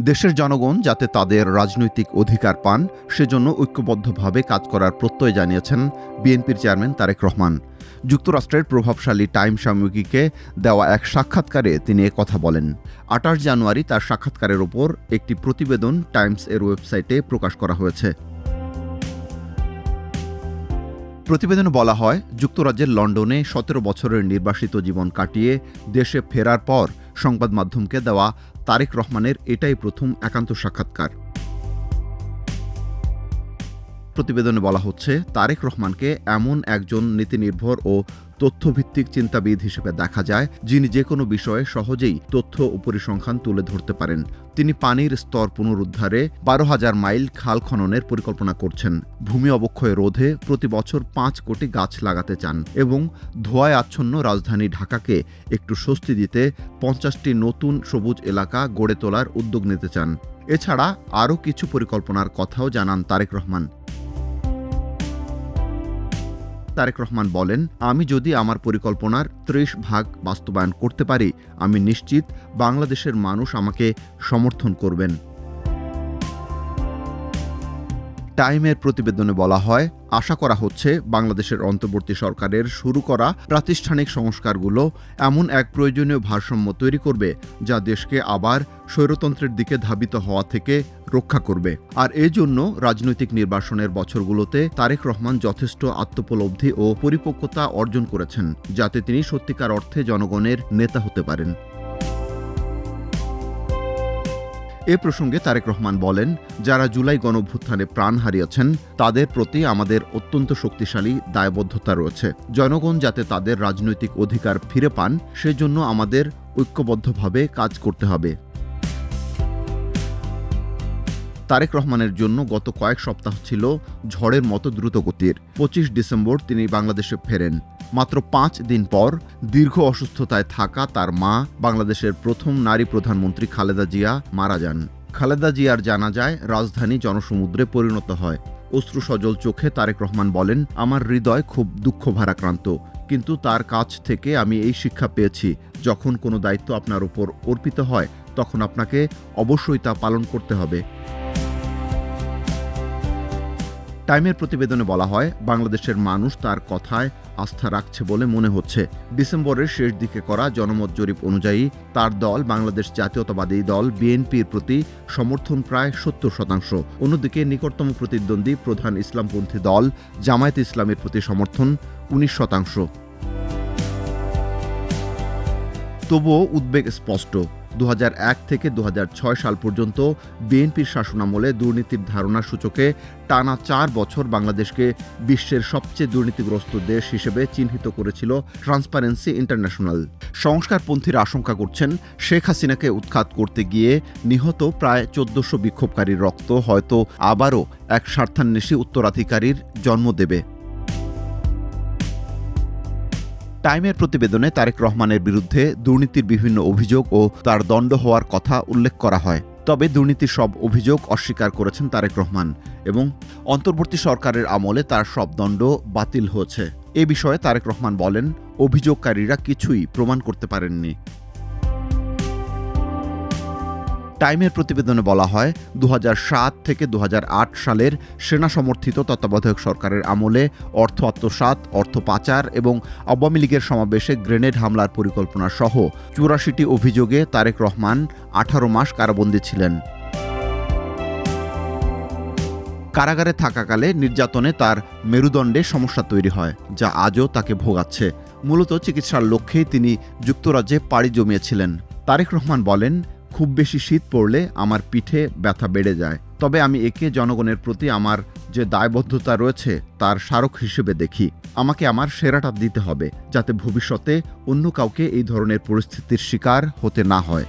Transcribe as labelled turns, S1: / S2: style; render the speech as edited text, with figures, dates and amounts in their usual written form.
S1: দেশের জনগণ যাতে তাদের রাজনৈতিক অধিকার পান সেজন্য ঐক্যবদ্ধভাবে কাজ করার প্রত্যয় জানিয়েছেন বিএনপির চেয়ারম্যান তারেক রহমান। যুক্তরাষ্ট্রের প্রভাবশালী টাইম সাময়িকীকে দেওয়া এক সাক্ষাৎকারে তিনি কথা বলেন। ২৮ জানুয়ারি তার সাক্ষাৎকারের ওপর একটি প্রতিবেদন টাইমস এর ওয়েবসাইটে প্রকাশ করা হয়েছে। প্রতিবেদনে বলা হয়, যুক্তরাজ্যের লন্ডনে ১৭ বছরের নির্বাসিত জীবন কাটিয়ে দেশে ফেরার পর সংবাদ মাধ্যমকে দেওয়া তারেক রহমানের এটাই প্রথম একান্ত সাক্ষাৎকার। প্রতিবেদনে বলা হচ্ছে, তারেক রহমানকে এমন একজন নীতিনির্ভর ও তথ্যভিত্তিক চিন্তাবিদ হিসেবে দেখা যায়, যিনি যে কোনো বিষয়ে সহজেই তথ্য ও পরিসংখ্যান তুলে ধরতে পারেন। তিনি পানির স্তর পুনরুদ্ধারে ১২,০০০ মাইল খাল খননের পরিকল্পনা করছেন, ভূমি অবক্ষয় রোধে প্রতি বছর ৫ কোটি গাছ লাগাতে চান এবং ধোঁয়ায় আচ্ছন্ন রাজধানী ঢাকাকে একটু স্বস্তি দিতে ৫০টি নতুন সবুজ এলাকা গড়ে তোলার উদ্যোগ নিতে চান। এছাড়া আরও কিছু পরিকল্পনার কথাও জানান তারেক রহমান। তারেক রহমান বলেন, আমি যদি আমার পরিকল্পনার ৩০% বাস্তবায়ন করতে পারি, আমি নিশ্চিত বাংলাদেশের মানুষ আমাকে সমর্থন করবেন। টাইমের প্রতিবেদনে বলা হয়, আশা করা হচ্ছে বাংলাদেশের অন্তর্বর্তী সরকারের শুরু করা প্রাতিষ্ঠানিক সংস্কারগুলো এমন এক প্রয়োজনীয় ভারসাম্য তৈরি করবে যা দেশকে আবার স্বৈরতন্ত্রের দিকে ধাবিত হওয়া থেকে রক্ষা করবে। আর এজন্য রাজনৈতিক নির্বাসনের বছরগুলোতে তারেক রহমান যথেষ্ট আত্মোপলব্ধি ও পরিপক্বতা অর্জন করেছেন, যাতে তিনি সত্যিকার অর্থে জনগণের নেতা হতে পারেন। এ প্রসঙ্গে তারেক রহমান বলেন, যারা জুলাই গণঅভ্যুত্থানে প্রাণ হারিয়েছেন তাদের প্রতি আমাদের অত্যন্ত শক্তিশালী দায়বদ্ধতা রয়েছে। জনগণ যাতে তাদের রাজনৈতিক অধিকার ফিরে পান সেজন্য আমাদের ঐক্যবদ্ধভাবে কাজ করতে হবে। তারেক রহমানের জন্য গত কয়েক সপ্তাহ ছিল ঝড়ের মতো দ্রুতগতির। ২৫ ডিসেম্বর তিনি বাংলাদেশে ফেরেন। মাত্র ৫ দিন পর দীর্ঘ অসুস্থতায় থাকা তার মা, বাংলাদেশের প্রথম নারী প্রধানমন্ত্রী খালেদা জিয়া মারা যান। খালেদা জিয়ার জানাজায় রাজধানী জনসমুদ্রে পরিণত হয়। অশ্রুসজল চোখে তারেক রহমান বলেন, আমার হৃদয় খুব দুঃখ ভারাক্রান্ত, কিন্তু তার কাছ থেকে আমি এই শিক্ষা পেয়েছি, যখন কোনো দায়িত্ব আপনার উপর অর্পিত হয় তখন আপনাকে অবশ্যই তা পালন করতে হবে। টাইমের প্রতিবেদনে বলা হয়, বাংলাদেশের মানুষ তার কথায় আস্থা রাখছে বলে মনে হচ্ছে। ডিসেম্বরের শেষ দিকে করা জনমত জরিপ অনুযায়ী তার দল বাংলাদেশ জাতীয়তাবাদী দল বিএনপির প্রতি সমর্থন প্রায় ৭০%। অন্যদিকে নিকটতম প্রতিদ্বন্দ্বী প্রধান ইসলামপন্থী দল জামায়াতে ইসলামের প্রতি সমর্থন ১৯%। তবুও উদ্বেগ স্পষ্ট। ২০০১ থেকে ২০০৬ সাল পর্যন্ত বিএনপির শাসনামলে দুর্নীতির ধারণার সূচকে টানা ৪ বছর বাংলাদেশকে বিশ্বের সবচেয়ে দুর্নীতিগ্রস্ত দেশ হিসেবে চিহ্নিত করেছিল ট্রান্সপারেন্সি ইন্টারন্যাশনাল। সংস্কারপন্থীরা আশঙ্কা করছেন, শেখ হাসিনাকে উৎখাত করতে গিয়ে নিহত প্রায় ১৪০০ বিক্ষোভকারীর রক্ত হয়তো আবারও এক স্বার্থান্বেষী উত্তরাধিকারীর জন্ম দেবে। টাইমের প্রতিবেদনে তারেক রহমানের বিরুদ্ধে দুর্নীতির বিভিন্ন অভিযোগ ও তার দণ্ড হওয়ার কথা উল্লেখ করা হয়। তবে দুর্নীতির সব অভিযোগ অস্বীকার করেছেন তারেক রহমান এবং অন্তর্বর্তী সরকারের আমলে তার সব দণ্ড বাতিল হয়েছে। এ বিষয়ে তারেক রহমান বলেন, অভিযোগকারীরা কিছুই প্রমাণ করতে পারেননি। টাইমের প্রতিবেদনে বলা হয়, ২০০৭ থেকে ২০০৮ সালের সেনা সমর্থিত তত্ত্বাবধায়ক সরকারের আমলে অর্থ আত্মসাৎ, অর্থ পাচার এবং আওয়ামী লীগের সমাবেশে গ্রেনেড হামলার পরিকল্পনা সহ ৮৪টি অভিযোগে তারেক রহমান ১৮ মাস কারাবন্দী ছিলেন। কারাগারে থাকাকালে নির্যাতনে তার মেরুদণ্ডে সমস্যা তৈরি হয়, যা আজও তাকে ভোগাচ্ছে। মূলত চিকিৎসার লক্ষ্যেই তিনি যুক্তরাজ্যে পাড়ি জমিয়েছিলেন। তারেক রহমান বলেন, খুব বেশি শীত পড়লে আমার পিঠে ব্যথা বেড়ে যায়, তবে আমি একে জনগণের প্রতি আমার যে দায়বদ্ধতা রয়েছে তার স্মারক হিসেবে দেখি। আমাকে আমার সেরাটা দিতে হবে, যাতে ভবিষ্যতে অন্য কাউকে এই ধরনের পরিস্থিতির শিকার হতে না হয়।